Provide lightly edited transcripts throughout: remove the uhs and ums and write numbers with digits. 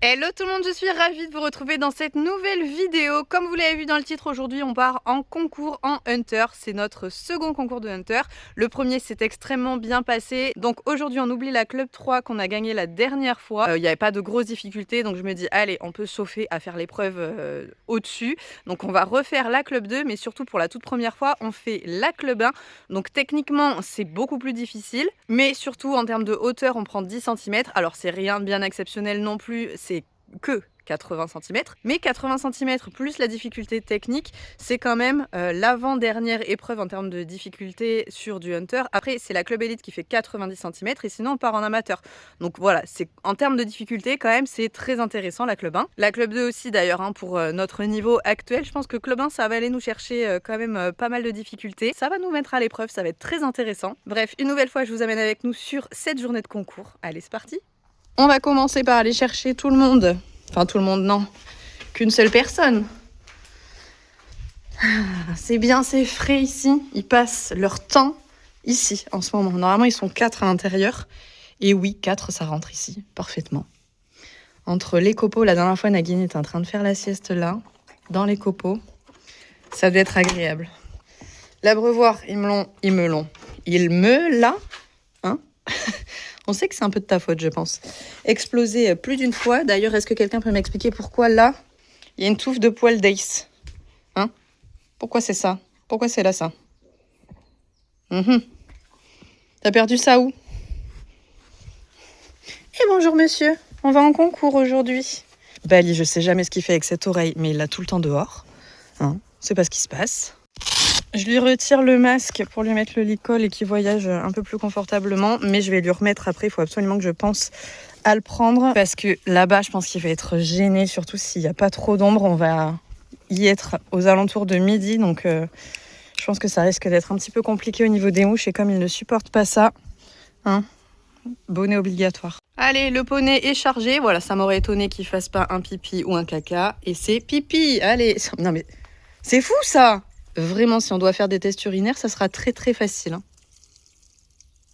Hello tout le monde, je suis ravie de vous retrouver dans cette nouvelle vidéo. Comme vous l'avez vu dans le titre, aujourd'hui on part en concours en Hunter. C'est notre second concours de Hunter. Le premier s'est extrêmement bien passé. Donc aujourd'hui on oublie la Club 3 qu'on a gagné la dernière fois. Il n'y avait pas de grosses difficultés, donc je me dis allez, on peut chauffer à faire l'épreuve au-dessus. Donc on va refaire la Club 2, mais surtout pour la toute première fois on fait la Club 1. Donc techniquement c'est beaucoup plus difficile, mais surtout en termes de hauteur on prend 10 cm. Alors c'est rien de bien exceptionnel non plus, c'est que 80 cm, mais 80 cm plus la difficulté technique, c'est quand même l'avant-dernière épreuve en termes de difficulté sur du Hunter. Après, c'est la Club Elite qui fait 90 cm et sinon on part en amateur. Donc voilà, c'est en termes de difficulté quand même, c'est très intéressant la Club 1. La Club 2 aussi d'ailleurs, hein, pour notre niveau actuel, je pense que Club 1, ça va aller nous chercher quand même pas mal de difficultés. Ça va nous mettre à l'épreuve, ça va être très intéressant. Bref, une nouvelle fois, je vous amène avec nous sur cette journée de concours. Allez, c'est parti! On va commencer par aller chercher tout le monde. Enfin, tout le monde, non. Qu'une seule personne. C'est bien, c'est frais ici. Ils passent leur temps ici, en ce moment. Normalement, ils sont 4 à l'intérieur. Et oui, 4, ça rentre ici, parfaitement. Entre les copeaux, la dernière fois, Nagini était en train de faire la sieste là, dans les copeaux. Ça doit être agréable. L'abreuvoir, ils me l'a, hein. On sait que c'est un peu de ta faute, je pense. Explosé plus d'une fois. D'ailleurs, est-ce que quelqu'un peut m'expliquer pourquoi là, il y a une touffe de poils d'Ace? Hein? Pourquoi c'est ça? Pourquoi c'est là ça? T'as perdu ça où? Eh bonjour monsieur, on va en concours aujourd'hui. Bali, je sais jamais ce qu'il fait avec cette oreille, mais il l'a tout le temps dehors. Hein? C'est pas ce qui se passe. Je lui retire le masque pour lui mettre le licol et qu'il voyage un peu plus confortablement. Mais je vais lui remettre après. Il faut absolument que je pense à le prendre. Parce que là-bas, je pense qu'il va être gêné. Surtout s'il n'y a pas trop d'ombre. On va y être aux alentours de midi. Donc je pense que ça risque d'être un petit peu compliqué au niveau des mouches. Et comme il ne supporte pas ça, hein, bonnet obligatoire. Allez, le poney est chargé. Voilà, ça m'aurait étonné qu'il fasse pas un pipi ou un caca. Et c'est pipi. Allez. Non mais c'est fou ça! Vraiment, si on doit faire des tests urinaires, ça sera très très facile. Hein.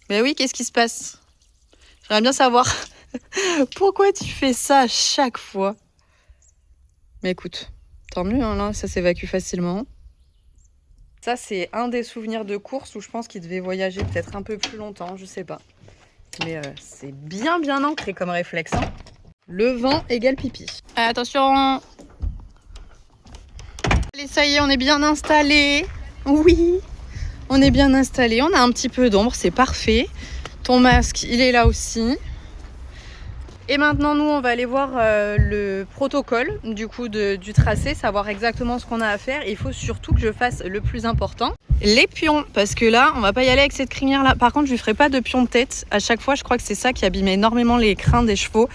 Mais oui, qu'est-ce qui se passe? J'aimerais bien savoir pourquoi tu fais ça à chaque fois. Mais écoute, tant mieux, hein, là, ça s'évacue facilement. Ça, c'est un des souvenirs de course où je pense qu'il devait voyager peut-être un peu plus longtemps, je sais pas. Mais c'est bien ancré comme réflexe. Hein. Le vent égale pipi. Attention! Allez, ça y est, on est bien installé. Oui, on est bien installé. On a un petit peu d'ombre, c'est parfait. Ton masque, il est là aussi. Et maintenant, nous, on va aller voir le protocole du coup du tracé, savoir exactement ce qu'on a à faire. Et il faut surtout que je fasse le plus important, les pions. Parce que là, on va pas y aller avec cette crinière-là. Par contre, je lui ferai pas de pions de tête. À chaque fois, je crois que c'est ça qui abîme énormément les crins des chevaux.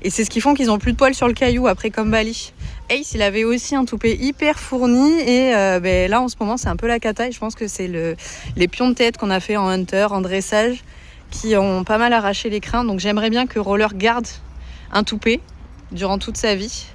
Et c'est ce qui font qu'ils ont plus de poils sur le caillou après, comme Bali. Ace, il avait aussi un toupet hyper fourni et là en ce moment c'est un peu la cata et je pense que c'est les pions de tête qu'on a fait en hunter, en dressage qui ont pas mal arraché les crins, donc j'aimerais bien que Roller garde un toupet durant toute sa vie,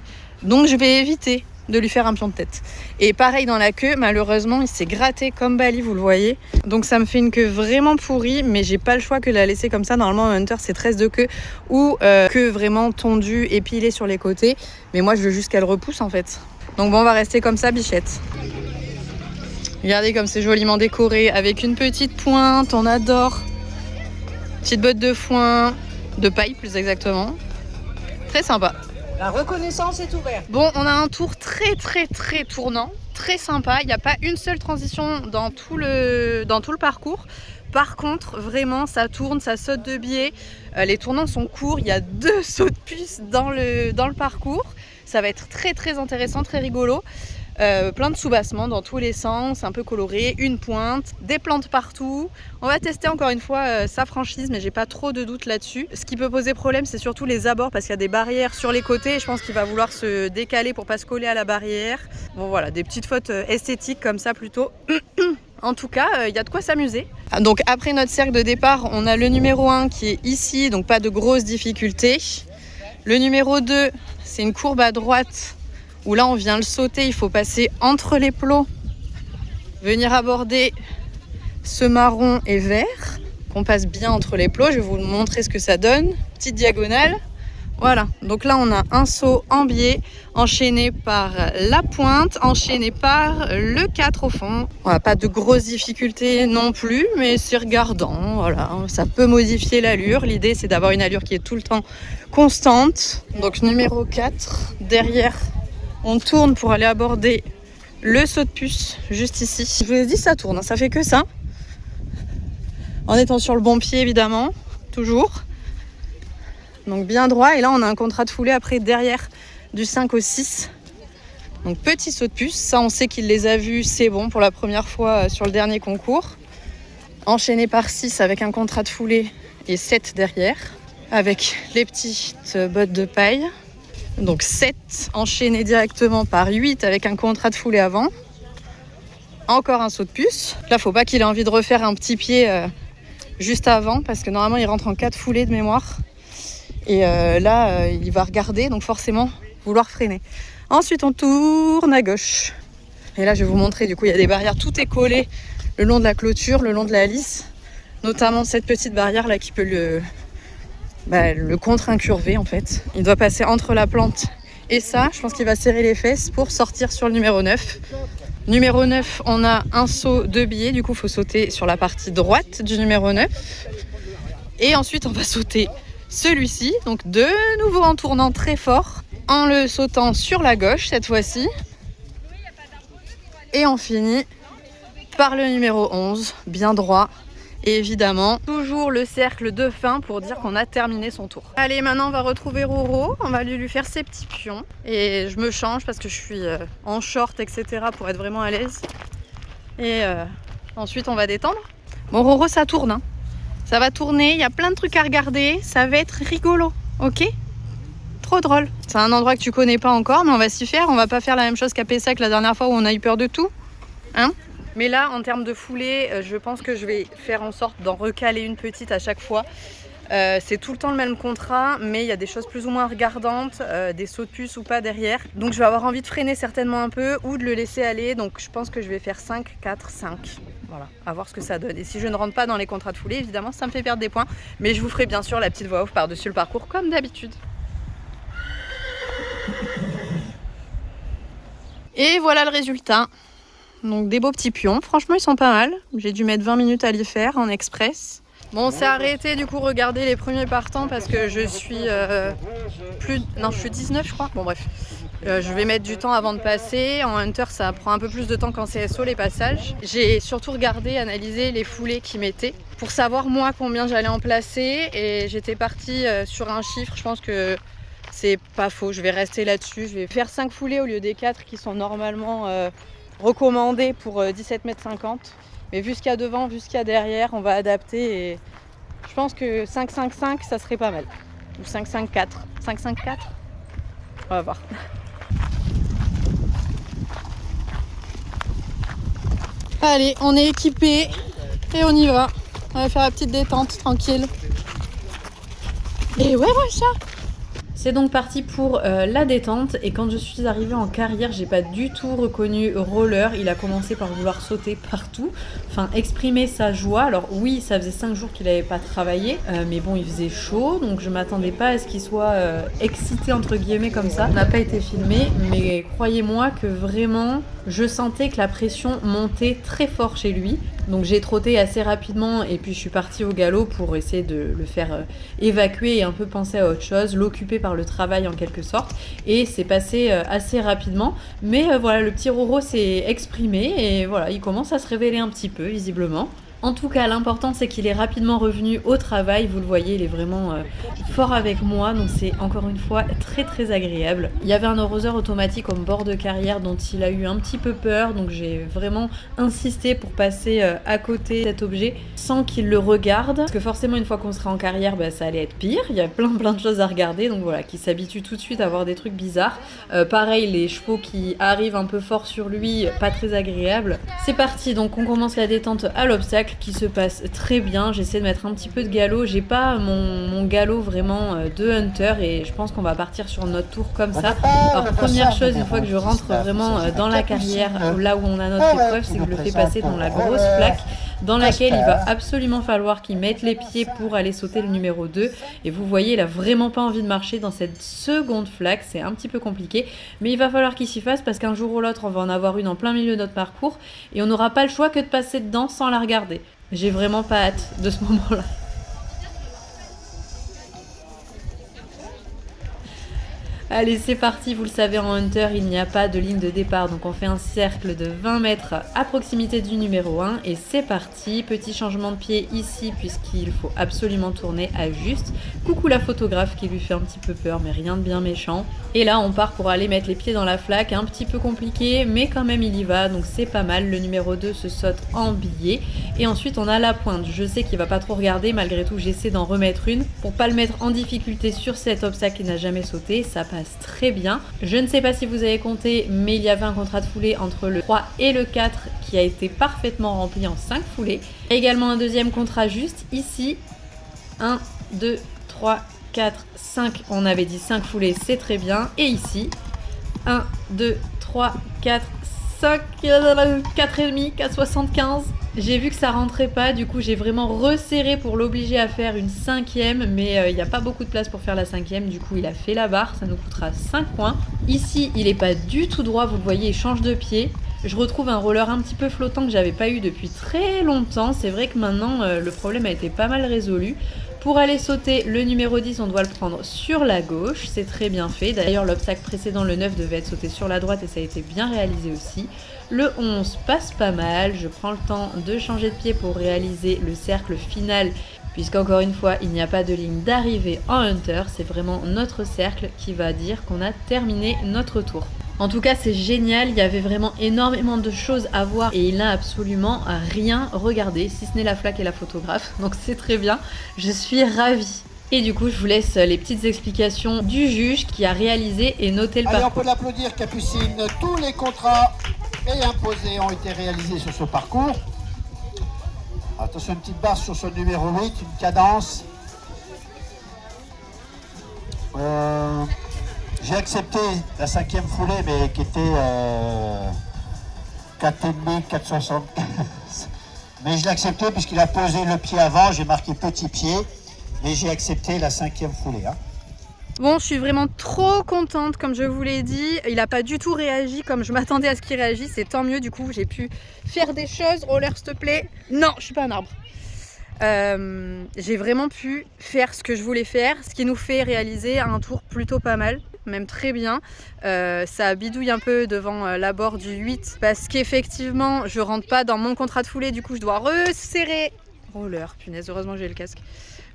donc je vais éviter de lui faire un pion de tête. Et pareil dans la queue, malheureusement il s'est gratté comme Bali, vous le voyez, donc ça me fait une queue vraiment pourrie, mais j'ai pas le choix que de la laisser comme ça. Normalement un hunter c'est 13 de queue ou queue vraiment tondue, épilée sur les côtés, mais moi je veux juste qu'elle repousse en fait. Donc bon, on va rester comme ça, bichette. Regardez comme c'est joliment décoré avec une petite pointe, on adore. Petite botte de foin, de paille plus exactement, très sympa. La reconnaissance est ouverte. Bon, on a un tour très tournant, très sympa. Il n'y a pas une seule transition dans tout le parcours. Par contre, vraiment, ça tourne, ça saute de biais. Les tournants sont courts. Il y a 2 sauts de puce dans le parcours. Ça va être très intéressant, très rigolo. Plein de soubassements dans tous les sens, un peu coloré, une pointe, des plantes partout. On va tester encore une fois sa franchise, mais j'ai pas trop de doutes là-dessus. Ce qui peut poser problème, c'est surtout les abords parce qu'il y a des barrières sur les côtés et je pense qu'il va vouloir se décaler pour pas se coller à la barrière. Bon voilà, des petites fautes esthétiques comme ça plutôt. En tout cas, il y a de quoi s'amuser. Donc après notre cercle de départ, on a le numéro 1 qui est ici, donc pas de grosses difficultés. Le numéro 2, c'est une courbe à droite où là on vient le sauter, il faut passer entre les plots, venir aborder ce marron et vert, qu'on passe bien entre les plots. Je vais vous montrer ce que ça donne. Petite diagonale, Voilà, donc là on a un saut en biais, enchaîné par la pointe, enchaîné par le 4 au fond. Voilà, pas de grosses difficultés non plus, mais c'est regardant, voilà, ça peut modifier l'allure. L'idée c'est d'avoir une allure qui est tout le temps constante. Donc numéro 4, derrière on tourne pour aller aborder le saut de puce, juste ici. Je vous l'ai dit, ça tourne, ça fait que ça. En étant sur le bon pied évidemment, toujours. Donc bien droit, et là on a un contrat de foulée après derrière du 5 au 6. Donc petit saut de puce, ça on sait qu'il les a vus, c'est bon pour la première fois sur le dernier concours. Enchaîné par 6 avec un contrat de foulée et 7 derrière, avec les petites bottes de paille. Donc 7 enchaîné directement par 8 avec un contrat de foulée avant. Encore un saut de puce. Là faut pas qu'il ait envie de refaire un petit pied juste avant, parce que normalement il rentre en 4 foulées de mémoire. Et là, il va regarder, donc forcément vouloir freiner. Ensuite, on tourne à gauche. Et là, je vais vous montrer, du coup, il y a des barrières. Tout est collé le long de la clôture, le long de la lisse. Notamment cette petite barrière là qui peut le contre-incurver en fait. Il doit passer entre la plante et ça. Je pense qu'il va serrer les fesses pour sortir sur le numéro 9. Numéro 9, on a un saut de biais. Du coup, il faut sauter sur la partie droite du numéro 9. Et ensuite, on va sauter celui-ci, donc de nouveau en tournant très fort, en le sautant sur la gauche cette fois-ci. Et on finit par le numéro 11, bien droit. Et évidemment, toujours le cercle de fin pour dire qu'on a terminé son tour. Allez, maintenant on va retrouver Roro, on va lui faire ses petits pions. Et je me change parce que je suis en short, etc. pour être vraiment à l'aise. Et ensuite on va détendre. Bon, Roro, ça tourne, hein. Ça va tourner, il y a plein de trucs à regarder, ça va être rigolo, ok? Trop drôle. C'est un endroit que tu connais pas encore, mais on va s'y faire. On va pas faire la même chose qu'à Pessac la dernière fois où on a eu peur de tout, hein? Mais là, en termes de foulée, je pense que je vais faire en sorte d'en recaler une petite à chaque fois. C'est tout le temps le même contrat, mais il y a des choses plus ou moins regardantes, des sauts de puce ou pas derrière. Donc je vais avoir envie de freiner certainement un peu ou de le laisser aller. Donc je pense que je vais faire 5, 4, 5. Voilà, à voir ce que ça donne. Et si je ne rentre pas dans les contrats de foulée, évidemment, ça me fait perdre des points. Mais je vous ferai bien sûr la petite voix off par-dessus le parcours, comme d'habitude. Et voilà le résultat. Donc des beaux petits pions. Franchement, ils sont pas mal. J'ai dû mettre 20 minutes à les faire en express. Bon, on s'est arrêté du coup regarder les premiers partants parce que je suis je suis 19 je crois. Bon bref, je vais mettre du temps avant de passer. En Hunter, ça prend un peu plus de temps qu'en CSO les passages. J'ai surtout regardé, analysé les foulées qui mettaient pour savoir moi combien j'allais en placer et j'étais partie sur un chiffre. Je pense que c'est pas faux, je vais rester là-dessus. Je vais faire 5 foulées au lieu des 4 qui sont normalement recommandées pour 17,50 m. Mais vu ce qu'il y a devant, vu ce qu'il y a derrière, on va adapter et je pense que 5-5-5 ça serait pas mal. Ou 5-5-4. 5-5-4 on va voir. Allez, on est équipé et on y va. On va faire la petite détente tranquille. Et ouais, ça. C'est donc parti pour la détente et quand je suis arrivée en carrière, j'ai pas du tout reconnu Roller. Il a commencé par vouloir sauter partout, enfin exprimer sa joie. Alors oui, ça faisait 5 jours qu'il avait pas travaillé, mais bon, il faisait chaud, donc je m'attendais pas à ce qu'il soit excité entre guillemets comme ça. Ça n'a pas été filmé, mais croyez-moi que vraiment, je sentais que la pression montait très fort chez lui. Donc j'ai trotté assez rapidement et puis je suis partie au galop pour essayer de le faire évacuer et un peu penser à autre chose, l'occuper par le travail en quelque sorte. Et c'est passé assez rapidement. Mais voilà, le petit Roro s'est exprimé et voilà, il commence à se révéler un petit peu visiblement. En tout cas, l'important c'est qu'il est rapidement revenu au travail. Vous le voyez, il est vraiment fort avec moi. Donc c'est encore une fois très très agréable. Il y avait un arroseur automatique en bord de carrière dont il a eu un petit peu peur. Donc j'ai vraiment insisté pour passer à côté de cet objet sans qu'il le regarde. Parce que forcément, une fois qu'on sera en carrière, ça allait être pire. Il y a plein de choses à regarder. Donc voilà, qu'il s'habitue tout de suite à voir des trucs bizarres. Pareil, les chevaux qui arrivent un peu fort sur lui, pas très agréable. C'est parti, donc on commence la détente à l'obstacle qui se passe très bien. J'essaie de mettre un petit peu de galop. J'ai pas mon galop vraiment de Hunter et je pense qu'on va partir sur notre tour comme ça. Alors première chose, une fois que je rentre vraiment dans la carrière, là où on a notre épreuve, c'est que je le fais passer dans la grosse plaque. dans laquelle il va absolument falloir qu'il mette les pieds pour aller sauter le numéro 2. Et vous voyez, il a vraiment pas envie de marcher dans cette seconde flaque, c'est un petit peu compliqué, mais il va falloir qu'il s'y fasse parce qu'un jour ou l'autre, on va en avoir une en plein milieu de notre parcours et on n'aura pas le choix que de passer dedans sans la regarder. J'ai vraiment pas hâte de ce moment-là. Allez, c'est parti, vous le savez, en Hunter, il n'y a pas de ligne de départ, donc on fait un cercle de 20 mètres à proximité du numéro 1, et c'est parti, petit changement de pied ici, puisqu'il faut absolument tourner à juste. Coucou la photographe qui lui fait un petit peu peur, mais rien de bien méchant. Et là, on part pour aller mettre les pieds dans la flaque, un petit peu compliqué, mais quand même il y va, donc c'est pas mal. Le numéro 2 se saute en billet, et ensuite on a la pointe. Je sais qu'il va pas trop regarder, malgré tout j'essaie d'en remettre une, pour pas le mettre en difficulté sur cet obstacle qui n'a jamais sauté, ça passe très bien. Je ne sais pas si vous avez compté, mais il y avait un contrat de foulée entre le 3 et le 4 qui a été parfaitement rempli en 5 foulées. Et également un deuxième contrat juste ici. 1, 2, 3, 4, 5. On avait dit 5 foulées, c'est très bien. Et ici, 1, 2, 3, 4, 5, 4,5, 4,75. J'ai vu que ça rentrait pas, du coup j'ai vraiment resserré pour l'obliger à faire une 5e, mais il n'y a pas beaucoup de place pour faire la 5e, du coup il a fait la barre, ça nous coûtera 5 points. Ici il est pas du tout droit, vous le voyez, il change de pied. Je retrouve un roller un petit peu flottant que j'avais pas eu depuis très longtemps, c'est vrai que maintenant le problème a été pas mal résolu. Pour aller sauter le numéro 10, on doit le prendre sur la gauche, c'est très bien fait. D'ailleurs l'obstacle précédent, le 9, devait être sauté sur la droite et ça a été bien réalisé aussi. Le 11 passe pas mal, je prends le temps de changer de pied pour réaliser le cercle final, puisqu'encore une fois, il n'y a pas de ligne d'arrivée en Hunter, c'est vraiment notre cercle qui va dire qu'on a terminé notre tour. En tout cas, c'est génial, il y avait vraiment énormément de choses à voir et il n'a absolument rien regardé, si ce n'est la flaque et la photographe, donc c'est très bien, je suis ravie. Et du coup, je vous laisse les petites explications du juge qui a réalisé et noté le parcours. Allez, on peut l'applaudir, Capucine. Tous les contrats et imposés ont été réalisés sur ce parcours. Attention, une petite barre sur ce numéro 8, une cadence. J'ai accepté la 5e foulée, mais qui était 4,5, 4,75. Mais je l'ai accepté puisqu'il a posé le pied avant, j'ai marqué petit pied. Et j'ai accepté la 5e foulée. Bon, je suis vraiment trop contente, comme je vous l'ai dit. Il n'a pas du tout réagi comme je m'attendais à ce qu'il réagisse. C'est tant mieux, du coup, j'ai pu faire des choses. Roller, s'il te plaît. Non, je suis pas un arbre. J'ai vraiment pu faire ce que je voulais faire, ce qui nous fait réaliser un tour plutôt pas mal, même très bien. Ça bidouille un peu devant l'abord du 8 parce qu'effectivement, je rentre pas dans mon contrat de foulée. Du coup, je dois resserrer. Roller, punaise, heureusement que j'ai le casque.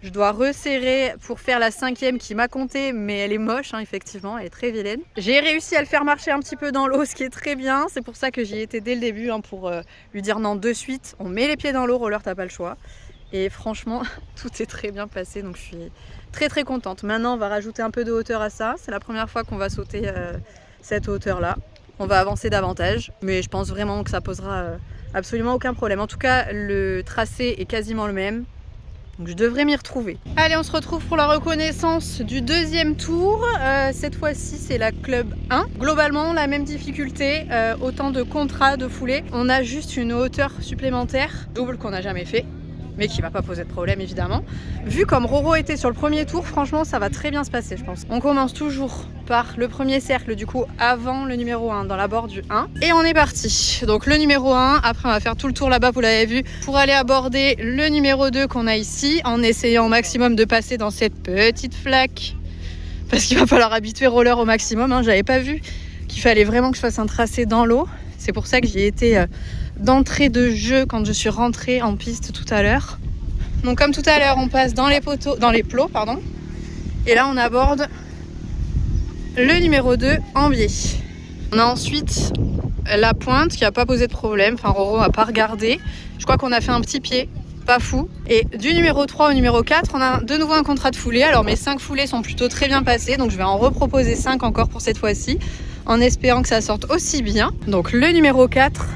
Je dois resserrer pour faire la 5e qui m'a compté, mais elle est moche, hein, effectivement, elle est très vilaine. J'ai réussi à le faire marcher un petit peu dans l'eau, ce qui est très bien. C'est pour ça que j'y étais dès le début, hein, pour lui dire non de suite. On met les pieds dans l'eau, roller, t'as pas le choix. Et franchement, tout est très bien passé, donc je suis très très contente. Maintenant, on va rajouter un peu de hauteur à ça. C'est la première fois qu'on va sauter cette hauteur-là. On va avancer davantage, mais je pense vraiment que ça posera absolument aucun problème. En tout cas, le tracé est quasiment le même. Donc je devrais m'y retrouver. Allez, on se retrouve pour la reconnaissance du deuxième tour. Cette fois-ci, c'est la club 1. Globalement, la même difficulté, autant de contrats de foulée. On a juste une hauteur supplémentaire, double qu'on n'a jamais fait, mais qui va pas poser de problème évidemment. Vu comme Roro était sur le premier tour, franchement, ça va très bien se passer, je pense. On commence toujours par le premier cercle, du coup, avant le numéro 1, dans la bord du 1. Et on est parti. Donc le numéro 1, après on va faire tout le tour là-bas, vous l'avez vu, pour aller aborder le numéro 2 qu'on a ici, en essayant au maximum de passer dans cette petite flaque. Parce qu'il va falloir habituer roller au maximum, hein. J'avais pas vu qu'il fallait vraiment que je fasse un tracé dans l'eau. C'est pour ça que j'y ai été d'entrée de jeu quand je suis rentrée en piste tout à l'heure. Donc comme tout à l'heure, on passe dans les poteaux, dans les plots, pardon. Et là, on aborde le numéro 2 en biais. On a ensuite la pointe qui n'a pas posé de problème. Enfin, Roro n'a pas regardé. Je crois qu'on a fait un petit pied, pas fou. Et du numéro 3 au numéro 4, on a de nouveau un contrat de foulée. Alors mes 5 foulées sont plutôt très bien passées, donc je vais en reproposer 5 encore pour cette fois-ci, en espérant que ça sorte aussi bien. Donc le numéro 4,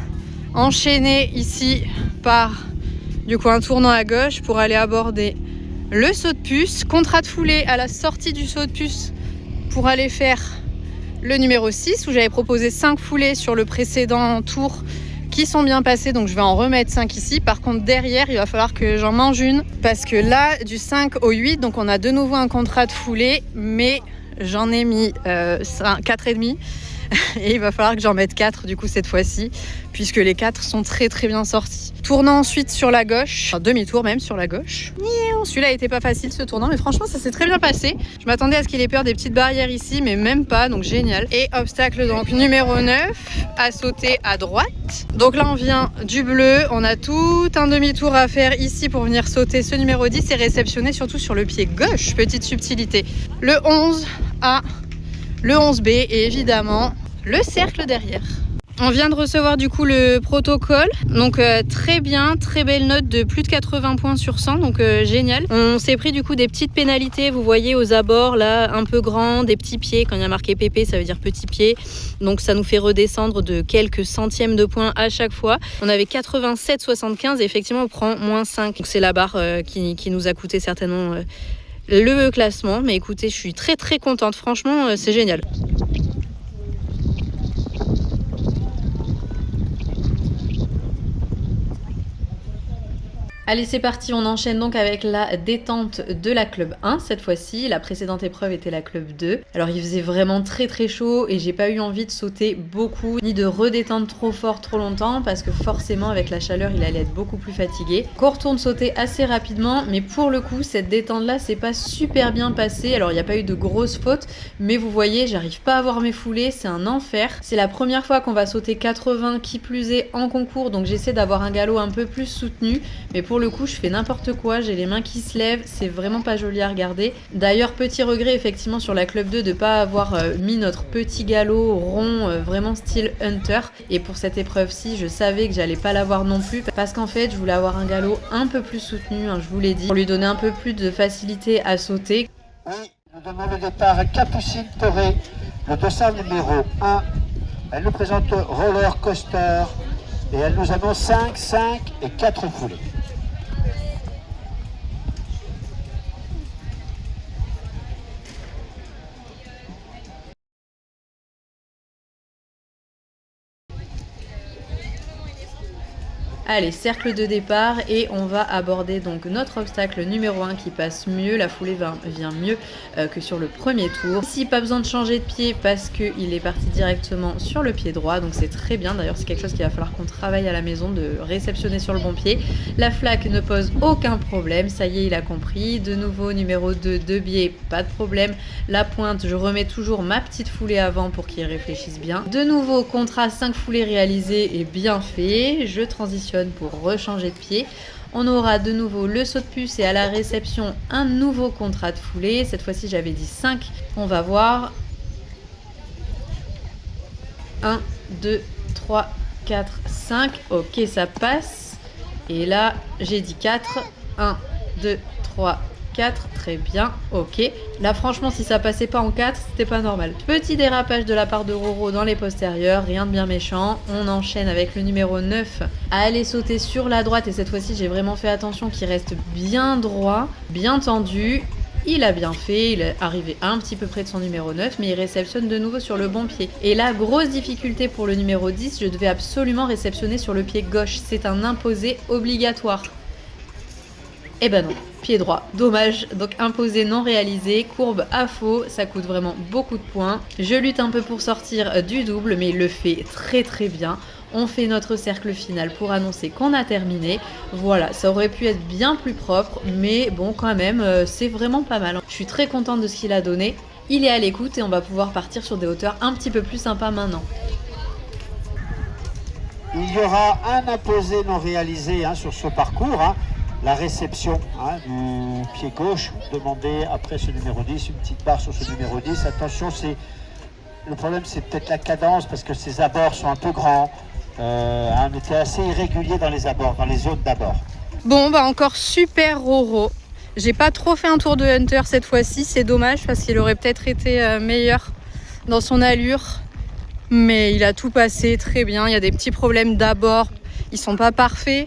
enchaîné ici par du coup un tournant à gauche pour aller aborder le saut de puce. Contrat de foulée à la sortie du saut de puce pour aller faire le numéro 6 où j'avais proposé 5 foulées sur le précédent tour qui sont bien passées, donc je vais en remettre 5 ici. Par contre derrière il va falloir que j'en mange une parce que là du 5 au 8, donc on a de nouveau un contrat de foulée, mais j'en ai mis 4,5 et il va falloir que j'en mette 4 du coup cette fois-ci, puisque les 4 sont très très bien sortis. Tournant ensuite sur la gauche, enfin demi-tour même sur la gauche. Celui-là était pas facile ce tournant, mais franchement ça s'est très bien passé. Je m'attendais à ce qu'il ait peur des petites barrières ici, mais même pas, donc génial. Et obstacle donc numéro 9, à sauter à droite. Donc là on vient du bleu, on a tout un demi-tour à faire ici pour venir sauter ce numéro 10 et réceptionner surtout sur le pied gauche, petite subtilité. Le 11A, le 11B et évidemment le cercle derrière. On vient de recevoir du coup le protocole, donc très bien, très belle note de plus de 80 points sur 100, donc génial. On s'est pris du coup des petites pénalités, vous voyez aux abords là, un peu grands, des petits pieds, quand il y a marqué PP ça veut dire petit pied, donc ça nous fait redescendre de quelques centièmes de points à chaque fois. On avait 87,75 et effectivement on prend moins 5, donc c'est la barre qui nous a coûté certainement le classement, mais écoutez je suis très très contente, franchement c'est génial. Allez c'est parti, on enchaîne donc avec la détente de la club 1 cette fois-ci. La précédente épreuve était la club 2. Alors il faisait vraiment très très chaud et j'ai pas eu envie de sauter beaucoup ni de redétendre trop fort trop longtemps parce que forcément avec la chaleur il allait être beaucoup plus fatigué. On retourne sauter assez rapidement, mais pour le coup cette détente là c'est pas super bien passé. Alors il n'y a pas eu de grosses fautes, mais vous voyez j'arrive pas à voir mes foulées, c'est un enfer. C'est la première fois qu'on va sauter 80 qui plus est en concours, donc j'essaie d'avoir un galop un peu plus soutenu, mais pour le coup je fais n'importe quoi, j'ai les mains qui se lèvent, c'est vraiment pas joli à regarder. D'ailleurs petit regret effectivement sur la club 2 de pas avoir mis notre petit galop rond vraiment style hunter, et pour cette épreuve-ci je savais que j'allais pas l'avoir non plus parce qu'en fait je voulais avoir un galop un peu plus soutenu, hein, je vous l'ai dit, pour lui donner un peu plus de facilité à sauter. Oui, nous donnons le départ à Capucine Toré, le dossard numéro 1. Elle nous présente roller coaster et elle nous annonce 5, 5 et 4 foulées. Allez, cercle de départ et on va aborder donc notre obstacle numéro 1 qui passe mieux, la foulée vient mieux que sur le premier tour. Ici, pas besoin de changer de pied parce qu'il est parti directement sur le pied droit, donc c'est très bien. D'ailleurs, c'est quelque chose qu'il va falloir qu'on travaille à la maison, de réceptionner sur le bon pied. La flaque ne pose aucun problème, ça y est, il a compris. De nouveau, numéro 2, 2 biais, pas de problème. La pointe, je remets toujours ma petite foulée avant pour qu'il réfléchisse bien. De nouveau, contrat 5 foulées réalisées et bien fait. Je transitionne pour rechanger de pied. On aura de nouveau le saut de puce et à la réception un nouveau contrat de foulée. Cette fois-ci j'avais dit 5. On va voir. 1, 2, 3, 4, 5. Ok, ça passe. Et là j'ai dit 4. 1, 2, 3, 4, très bien, ok. Là franchement si ça passait pas en 4, c'était pas normal. Petit dérapage de la part de Roro dans les postérieurs, rien de bien méchant. On enchaîne avec le numéro 9 à aller sauter sur la droite et cette fois-ci j'ai vraiment fait attention qu'il reste bien droit, bien tendu. Il a bien fait, il est arrivé un petit peu près de son numéro 9, mais il réceptionne de nouveau sur le bon pied. Et là, grosse difficulté pour le numéro 10, je devais absolument réceptionner sur le pied gauche. C'est un imposé obligatoire. Eh ben non, pied droit, dommage, donc imposé non réalisé, courbe à faux, ça coûte vraiment beaucoup de points. Je lutte un peu pour sortir du double, mais il le fait très très bien. On fait notre cercle final pour annoncer qu'on a terminé. Voilà, ça aurait pu être bien plus propre, mais bon quand même, c'est vraiment pas mal. Je suis très contente de ce qu'il a donné. Il est à l'écoute et on va pouvoir partir sur des hauteurs un petit peu plus sympas maintenant. Il y aura un imposé non réalisé sur ce parcours. La réception du pied gauche, demandez après ce numéro 10, une petite barre sur ce numéro 10. Attention, le problème c'est peut-être la cadence parce que ces abords sont un peu grands. On était assez irrégulier dans les abords, dans les zones d'abord. Bon bah encore super Roro. J'ai pas trop fait un tour de hunter cette fois-ci, c'est dommage parce qu'il aurait peut-être été meilleur dans son allure. Mais il a tout passé très bien, il y a des petits problèmes d'abord, ils sont pas parfaits.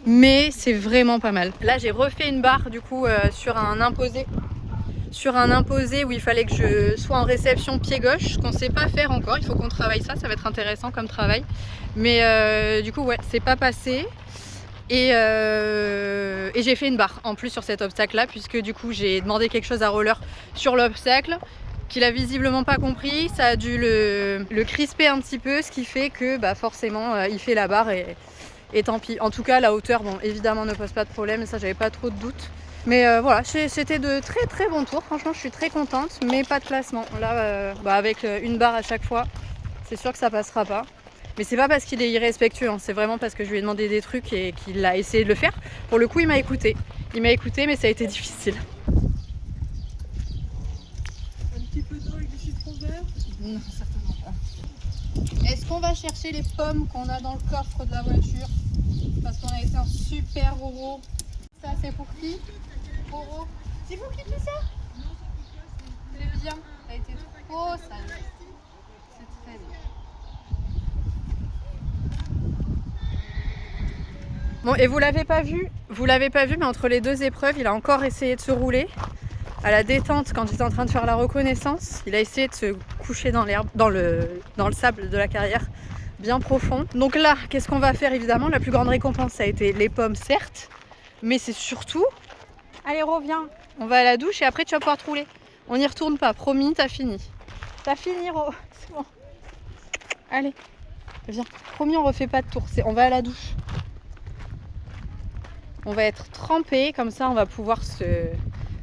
Mais c'est vraiment pas mal. Là j'ai refait une barre du coup sur un imposé sur un imposé où il fallait que je sois en réception pied gauche, ce qu'on ne sait pas faire encore. Il faut qu'on travaille ça, ça va être intéressant comme travail. Mais du coup, ouais, c'est pas passé. Et j'ai fait une barre en plus sur cet obstacle là, puisque du coup j'ai demandé quelque chose à Roller sur l'obstacle qu'il a visiblement pas compris. Ça a dû le crisper un petit peu, ce qui fait que bah, forcément il fait la barre et tant pis. En tout cas la hauteur, bon évidemment ne pose pas de problème, et ça j'avais pas trop de doutes. Mais voilà, c'était de très très bons tours, franchement je suis très contente, mais pas de classement. Là bah, avec une barre à chaque fois, c'est sûr que ça passera pas. Mais c'est pas parce qu'il est irrespectueux, hein. C'est vraiment parce que je lui ai demandé des trucs et qu'il a essayé de le faire. Pour le coup, il m'a écouté. Il m'a écouté, mais ça a été difficile. Un petit peu d'eau avec du citron vert? Non, certainement pas. Est-ce qu'on va chercher les pommes qu'on a dans le coffre de la voiture? Parce qu'on a été en super Roro. Ça, c'est pour qui? Roro. C'est pour qui tout ça? C'est bien. Ça a été trop sale. C'est très bien. Bon, et vous l'avez pas vu, mais entre les deux épreuves, il a encore essayé de se rouler. À la détente, quand j'étais en train de faire la reconnaissance, il a essayé de se coucher dans l'herbe, dans le sable de la carrière, bien profond. Donc là, qu'est-ce qu'on va faire évidemment? La plus grande récompense, ça a été les pommes, certes, mais c'est surtout... Allez, reviens, on va à la douche et après tu vas pouvoir te rouler. On n'y retourne pas, promis, t'as fini. T'as fini, Ro, c'est bon. Allez, viens, promis, on refait pas de tour, on va à la douche. On va être trempé, comme ça on va pouvoir se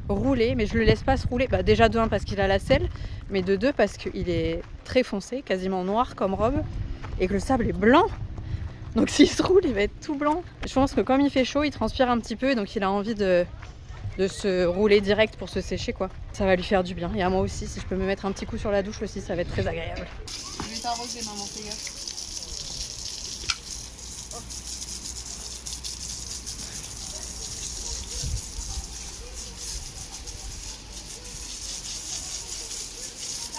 rouler, mais je le laisse pas se rouler. Bah déjà de 1 parce qu'il a la selle, mais de 2 parce qu'il est très foncé, quasiment noir comme robe, et que le sable est blanc. Donc s'il se roule, il va être tout blanc. Je pense que comme il fait chaud, il transpire un petit peu, donc il a envie de se rouler direct pour se sécher quoi. Ça va lui faire du bien, et à moi aussi, si je peux me mettre un petit coup sur la douche aussi, ça va être très agréable. Je vais t'arroser maman, fais gaffe.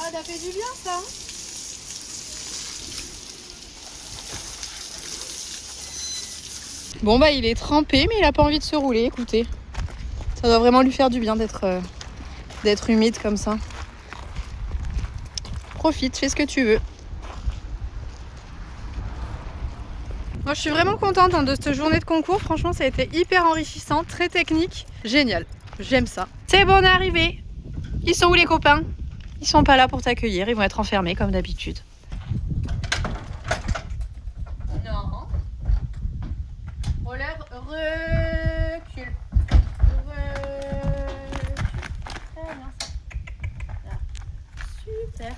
Ah, t'as fait du bien ça. Bon bah il est trempé mais il a pas envie de se rouler, écoutez. Ça doit vraiment lui faire du bien d'être humide comme ça. Profite, fais ce que tu veux. Moi je suis vraiment contente de cette journée de concours, franchement ça a été hyper enrichissant, très technique, génial, j'aime ça. C'est bon, on est arrivé. Ils sont où les copains? Ils sont pas là pour t'accueillir, ils vont être enfermés comme d'habitude. Non. Roller, recule. Très bien ça. Là. Super.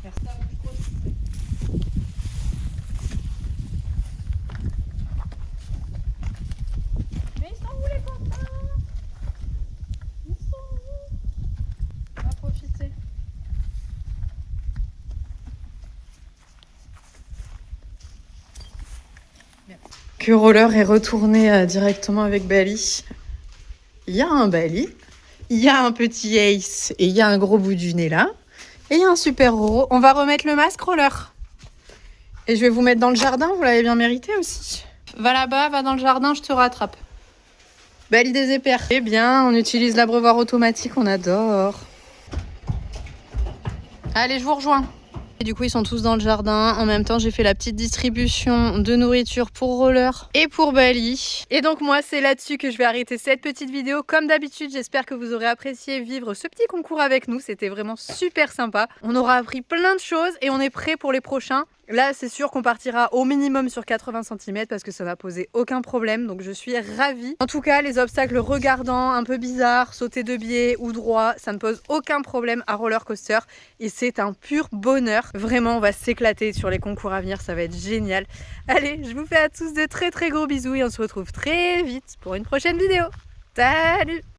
Merci. Mais ils sont où les copains? Ils sont où? On va profiter. Que Roller est retourné directement avec Bali. Il y a un Bali, il y a un petit Ace et il y a un gros bout du nez là. Et il y a un super Roro. On va remettre le masque, Roller. Et je vais vous mettre dans le jardin, vous l'avez bien mérité aussi. Va là-bas, va dans le jardin, je te rattrape. Bali des épères. Eh bien, on utilise l'abreuvoir automatique, on adore. Allez, je vous rejoins. Et du coup, ils sont tous dans le jardin. En même temps, j'ai fait la petite distribution de nourriture pour Roller et pour Bali. Et donc moi, c'est là-dessus que je vais arrêter cette petite vidéo. Comme d'habitude, j'espère que vous aurez apprécié vivre ce petit concours avec nous. C'était vraiment super sympa. On aura appris plein de choses et on est prêt pour les prochains. Là, c'est sûr qu'on partira au minimum sur 80 cm parce que ça n'a posé aucun problème. Donc je suis ravie. En tout cas, les obstacles regardants, un peu bizarres, sauter de biais ou droit, ça ne pose aucun problème à roller coaster. Et c'est un pur bonheur. Vraiment, on va s'éclater sur les concours à venir. Ça va être génial. Allez, je vous fais à tous de très très gros bisous et on se retrouve très vite pour une prochaine vidéo. Salut!